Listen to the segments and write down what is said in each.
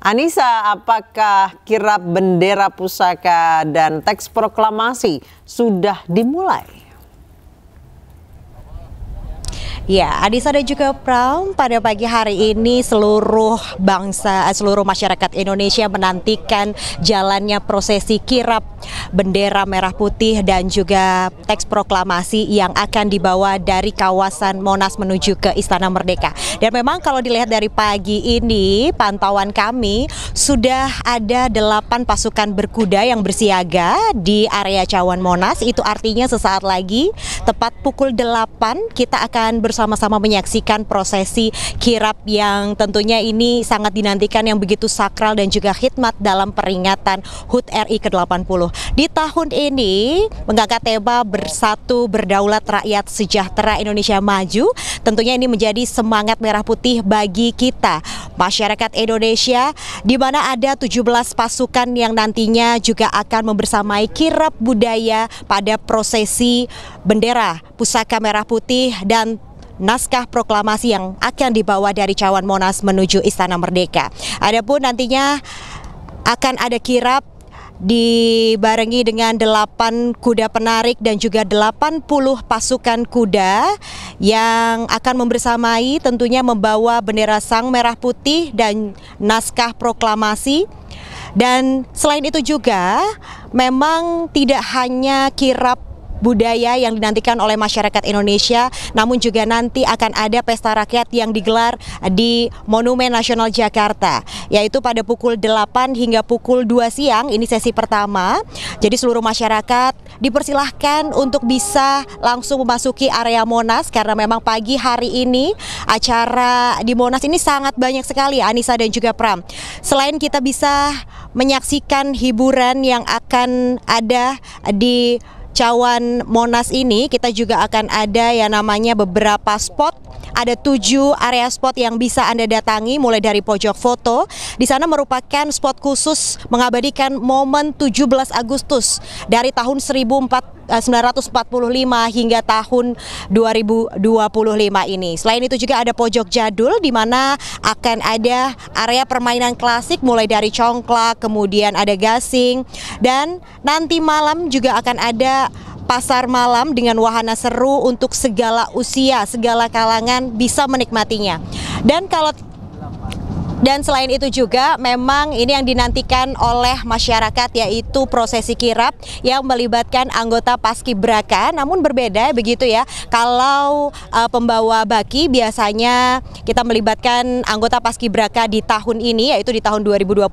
Anissa, apakah kirap bendera pusaka dan teks proklamasi sudah dimulai? Ya, Anissa dan juga Pram, pada pagi hari ini seluruh masyarakat Indonesia menantikan jalannya prosesi kirap bendera merah putih dan juga teks proklamasi yang akan dibawa dari kawasan Monas menuju ke Istana Merdeka. Dan memang kalau dilihat dari pagi ini, pantauan kami sudah ada 8 pasukan berkuda yang bersiaga di area Cawan Monas. Itu artinya sesaat lagi, tepat pukul 8, kita akan bersama-sama menyaksikan prosesi kirap yang tentunya ini sangat dinantikan, yang begitu sakral dan juga khidmat dalam peringatan HUT RI ke-80. Di tahun ini mengangkat tema Bersatu Berdaulat Rakyat Sejahtera Indonesia Maju. Tentunya ini menjadi semangat merah putih bagi kita masyarakat Indonesia, di mana ada 17 pasukan yang nantinya juga akan membersamai kirap budaya pada prosesi bendera pusaka merah putih dan naskah proklamasi yang akan dibawa dari Cawan Monas menuju Istana Merdeka. Adapun nantinya akan ada kirap dibarengi dengan 8 kuda penarik dan juga 80 pasukan kuda yang akan membersamai, tentunya membawa bendera sang merah putih dan naskah proklamasi. Dan selain itu juga memang tidak hanya kirap budaya yang dinantikan oleh masyarakat Indonesia, namun juga nanti akan ada pesta rakyat yang digelar di Monumen Nasional Jakarta, yaitu pada pukul 8 hingga pukul 2 siang, ini sesi pertama. Jadi seluruh masyarakat dipersilahkan untuk bisa langsung memasuki area Monas, karena memang pagi hari ini acara di Monas ini sangat banyak sekali, Anissa dan juga Pram. Selain kita bisa menyaksikan hiburan yang akan ada di Cawan Monas ini, kita juga akan ada yang namanya beberapa spot. Ada 7 area spot yang bisa Anda datangi, mulai dari pojok foto. Di sana merupakan spot khusus mengabadikan momen 17 Agustus dari tahun 1945 hingga tahun 2025 ini. Selain itu juga ada pojok jadul, di mana akan ada area permainan klasik mulai dari congklak, kemudian ada gasing, dan nanti malam juga akan ada pasar malam dengan wahana seru untuk segala usia, segala kalangan bisa menikmatinya. Dan selain itu juga memang ini yang dinantikan oleh masyarakat, yaitu prosesi kirap yang melibatkan anggota Paskibraka, namun berbeda begitu ya. Kalau pembawa baki biasanya kita melibatkan anggota Paskibraka di tahun ini, yaitu di tahun 2025,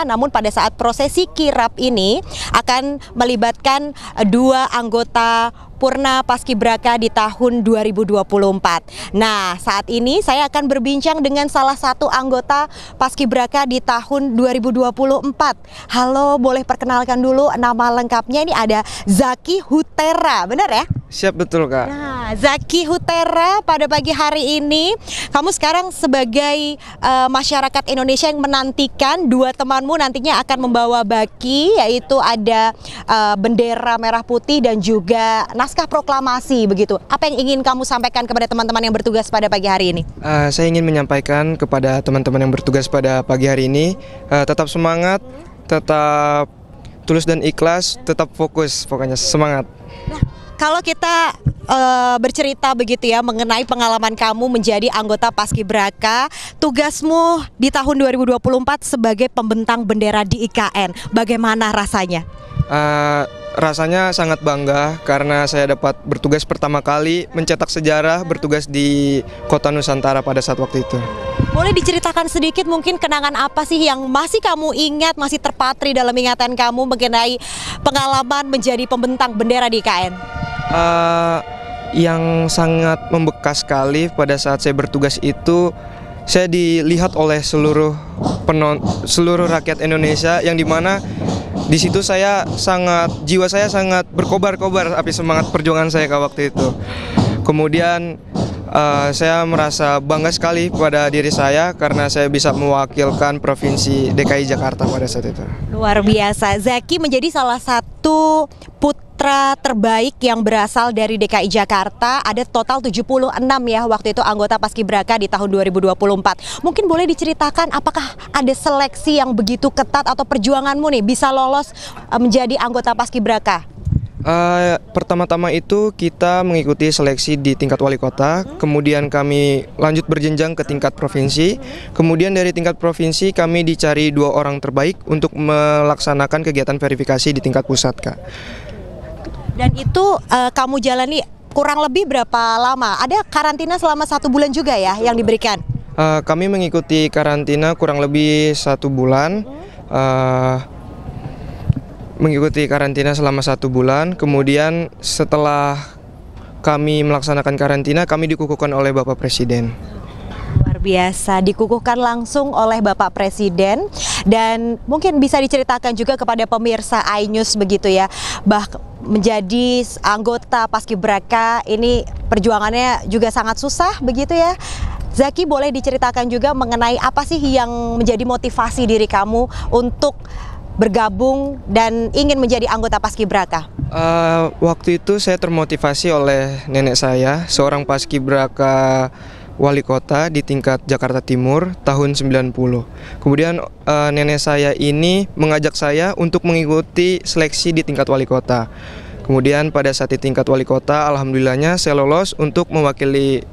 namun pada saat prosesi kirap ini akan melibatkan 2 anggota Purna Paskibraka di tahun 2024. Nah, saat ini saya akan berbincang dengan salah satu anggota Paskibraka di tahun 2024. Halo, boleh perkenalkan dulu nama lengkapnya? Ini ada Zaki Hutera, benar ya? Siap, betul Kak. Nah, Zaki Hutera, pada pagi hari ini kamu sekarang sebagai masyarakat Indonesia yang menantikan 2 temanmu nantinya akan membawa baki, yaitu ada bendera merah putih dan juga naskah proklamasi begitu. Apa yang ingin kamu sampaikan kepada teman-teman yang bertugas pada pagi hari ini? Saya ingin menyampaikan kepada teman-teman yang bertugas pada pagi hari ini, tetap semangat, tetap tulus dan ikhlas, tetap fokus, pokoknya semangat. Nah, kalau kita bercerita begitu ya mengenai pengalaman kamu menjadi anggota Paskibraka, tugasmu di tahun 2024 sebagai pembentang bendera di IKN, bagaimana rasanya? Rasanya sangat bangga karena saya dapat bertugas pertama kali mencetak sejarah, bertugas di Kota Nusantara pada saat waktu itu. Boleh diceritakan sedikit mungkin kenangan apa sih yang masih kamu ingat, masih terpatri dalam ingatan kamu mengenai pengalaman menjadi pembentang bendera di IKN? Yang sangat membekas sekali pada saat saya bertugas itu, saya dilihat oleh seluruh rakyat Indonesia, yang dimana di situ jiwa saya sangat berkobar-kobar api semangat perjuangan saya ke waktu itu. Kemudian saya merasa bangga sekali pada diri saya karena saya bisa mewakilkan Provinsi DKI Jakarta pada saat itu. Luar biasa, Zaki menjadi salah satu putra putra terbaik yang berasal dari DKI Jakarta, ada total 76 ya waktu itu anggota Paskibraka di tahun 2024. Mungkin boleh diceritakan apakah ada seleksi yang begitu ketat atau perjuanganmu nih bisa lolos menjadi anggota Paskibraka? Pertama-tama itu kita mengikuti seleksi di tingkat wali kota, kemudian kami lanjut berjenjang ke tingkat provinsi, kemudian dari tingkat provinsi kami dicari 2 orang terbaik untuk melaksanakan kegiatan verifikasi di tingkat pusat, Kak. Dan itu kamu jalani kurang lebih berapa lama? Ada karantina selama 1 bulan juga ya yang diberikan? Kami mengikuti karantina kurang lebih 1 bulan. Mengikuti karantina selama 1 bulan, kemudian setelah kami melaksanakan karantina, kami dikukuhkan oleh Bapak Presiden. Luar biasa, dikukuhkan langsung oleh Bapak Presiden, dan mungkin bisa diceritakan juga kepada pemirsa iNews begitu ya, menjadi anggota Paskibraka ini perjuangannya juga sangat susah begitu ya. Zaki, boleh diceritakan juga mengenai apa sih yang menjadi motivasi diri kamu untuk bergabung dan ingin menjadi anggota Paskibraka? Waktu itu saya termotivasi oleh nenek saya, seorang Paskibraka wali kota di tingkat Jakarta Timur tahun 90. Kemudian nenek saya ini mengajak saya untuk mengikuti seleksi di tingkat wali kota. Kemudian pada saat di tingkat wali kota, alhamdulillahnya saya lolos untuk mewakili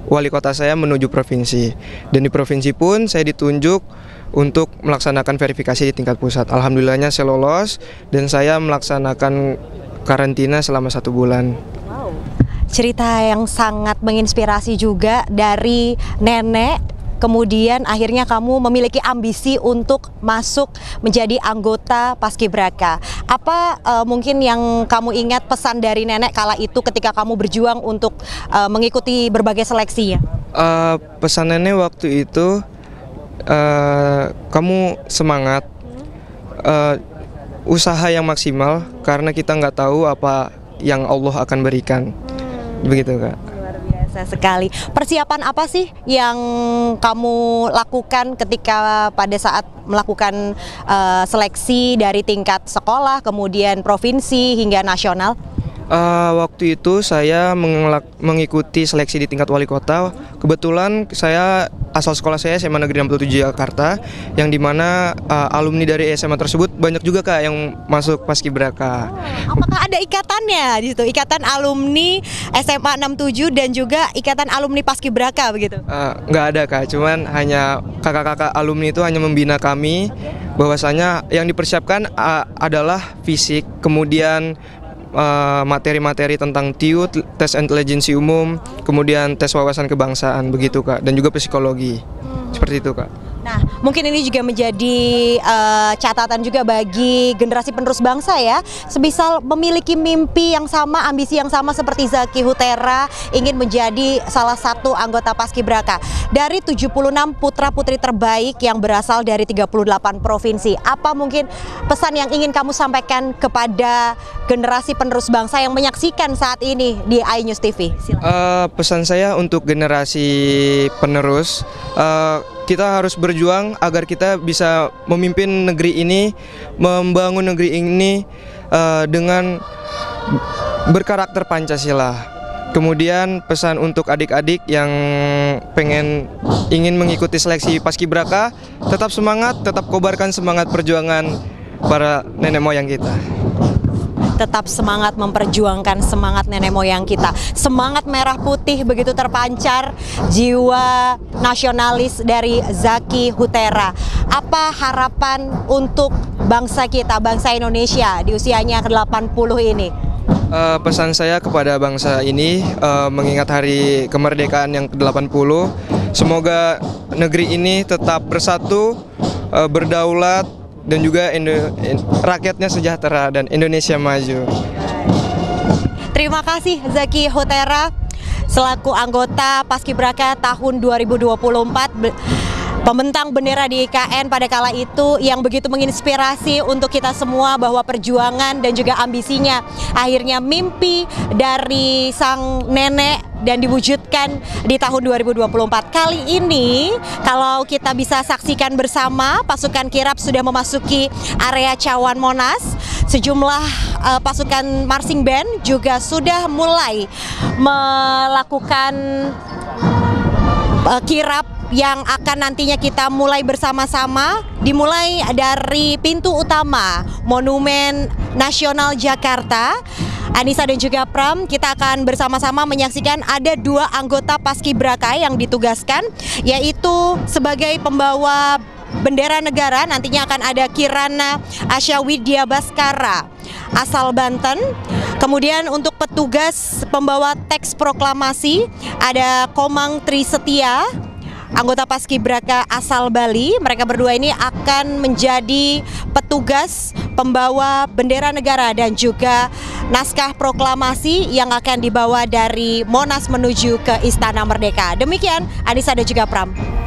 wali kota saya menuju provinsi. Dan di provinsi pun saya ditunjuk untuk melaksanakan verifikasi di tingkat pusat. Alhamdulillahnya saya lolos dan saya melaksanakan karantina selama 1 bulan. Wow. Cerita yang sangat menginspirasi juga dari nenek, kemudian akhirnya kamu memiliki ambisi untuk masuk menjadi anggota Paskibraka. Apa mungkin yang kamu ingat pesan dari nenek kala itu ketika kamu berjuang untuk mengikuti berbagai seleksi ya? Pesan nenek waktu itu, kamu semangat, usaha yang maksimal karena kita nggak tahu apa yang Allah akan berikan. Begitu, Kak. Luar biasa sekali. Persiapan apa sih yang kamu lakukan ketika pada saat melakukan seleksi dari tingkat sekolah, kemudian provinsi hingga nasional? Waktu itu saya mengikuti seleksi di tingkat wali kota. Kebetulan saya asal sekolah saya SMA Negeri 67 Jakarta, yang dimana alumni dari SMA tersebut banyak juga, Kak, yang masuk Paskibraka. Apakah ada ikatannya di situ? Ikatan alumni SMA 67 dan juga ikatan alumni Paskibraka begitu? Nggak ada, Kak, cuman hanya kakak-kakak alumni itu hanya membina kami bahwasanya yang dipersiapkan adalah fisik, kemudian materi-materi tentang TIUT, tes intelijensi umum, kemudian tes wawasan kebangsaan begitu, Kak, dan juga psikologi. Seperti itu, Kak. Nah, mungkin ini juga menjadi catatan juga bagi generasi penerus bangsa ya. Semisal memiliki mimpi yang sama, ambisi yang sama seperti Zaki Hutera, ingin menjadi salah satu anggota Paskibraka. Dari 76 putra-putri terbaik yang berasal dari 38 provinsi, apa mungkin pesan yang ingin kamu sampaikan kepada generasi penerus bangsa yang menyaksikan saat ini di iNews TV? Pesan saya untuk generasi penerus, kita harus berjuang agar kita bisa memimpin negeri ini, membangun negeri ini dengan berkarakter Pancasila. Kemudian pesan untuk adik-adik yang ingin mengikuti seleksi Paskibraka, tetap semangat, tetap kobarkan semangat perjuangan para nenek moyang kita. Tetap semangat memperjuangkan semangat nenek moyang kita. Semangat merah putih begitu terpancar, jiwa nasionalis dari Zaki Hutera. Apa harapan untuk bangsa kita, bangsa Indonesia di usianya ke-80 ini? Pesan saya kepada bangsa ini, mengingat hari kemerdekaan yang ke-80, semoga negeri ini tetap bersatu, berdaulat, dan juga rakyatnya sejahtera dan Indonesia maju. Terima kasih Zaki Hutera selaku anggota Paskibraka tahun 2024. Pembentang bendera di IKN pada kala itu yang begitu menginspirasi untuk kita semua bahwa perjuangan dan juga ambisinya akhirnya mimpi dari sang nenek dan diwujudkan di tahun 2024. Kali ini kalau kita bisa saksikan bersama, pasukan kirap sudah memasuki area Cawan Monas. Sejumlah pasukan marching band juga sudah mulai melakukan kirap yang akan nantinya kita mulai bersama-sama, dimulai dari pintu utama Monumen Nasional Jakarta. Anissa dan juga Pram, kita akan bersama-sama menyaksikan ada 2 anggota Paskibraka yang ditugaskan, yaitu sebagai pembawa bendera negara. Nantinya akan ada Kirana Asya Widya Baskara asal Banten. Kemudian untuk petugas pembawa teks proklamasi ada Komang Trisetia, anggota Paskibraka asal Bali. Mereka berdua ini akan menjadi petugas pembawa bendera negara dan juga naskah proklamasi yang akan dibawa dari Monas menuju ke Istana Merdeka. Demikian Anissa dan juga Pram.